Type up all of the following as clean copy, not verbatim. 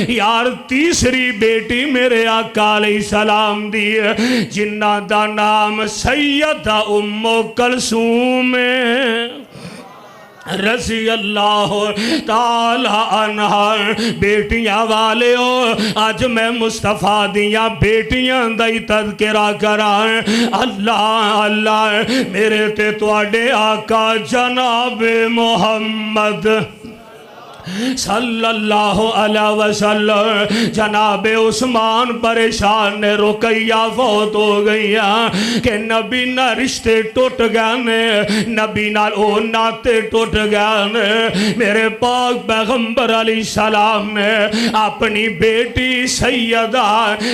یار تیسری بیٹی میرے آقا علیہ السلام دی جنہ دا نام سیدہ ام کلثوم رضی اللہ تعالی عنہ۔ بیٹیاں والے ہو، آج میں مصطفیٰ دیاں بیٹیاں دائی تذکرہ کرائیں۔ اللہ اللہ میرے تے تواڈے آقا جناب محمد صلی اللہ علیہ وسلم جناب عثمان پریشان نے، رقیہ فوت ہو گئی کہ نبی نہ رشتے ٹوٹ گئے، نبی نہ او ناتے ٹوٹ گئے۔ میرے پاک پیغمبر علیہ السلام نے اپنی بیٹی سیدہ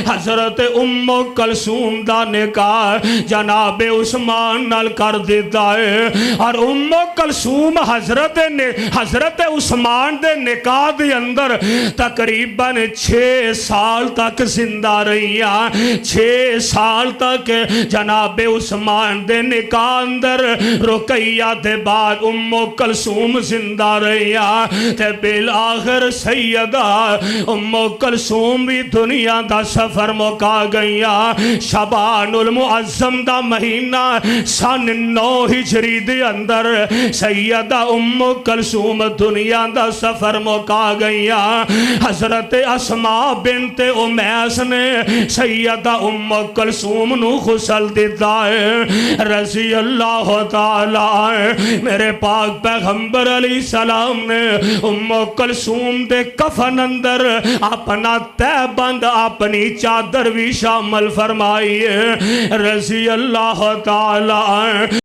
حضرت ام کلثوم دا نکاح جناب عثمان نال کر دیتا ہے، اور ام کلثوم حضرت عثمان دے نکاح دے اندر تقریباً 6 سال تک زندہ رہی ہیں۔ 6 سال تک جناب عثمان دے نکاح اندر رقیہ دے بعد ام کلثوم زندہ رہی ہیں، تے بالآخر سیدہ ام کلثوم بھی دنیا دا سفر مکا گئی ہیں۔ شعبان المعظم دا مہینہ سن 9 ہجری دے اندر سیدہ ام کلثوم دنیا دا سفر مکا گیا۔ حضرت اسماء بنت امیس نے سیدہ ام کلثوم نو غسل دیتا ہے رضی اللہ تعالی۔ میرے پاک پیغمبر علیہ السلام نے ام کلثوم دے کفن اندر اپنا تہ بند اپنی چادر بھی شامل فرمائی ہے رضی اللہ تعالی۔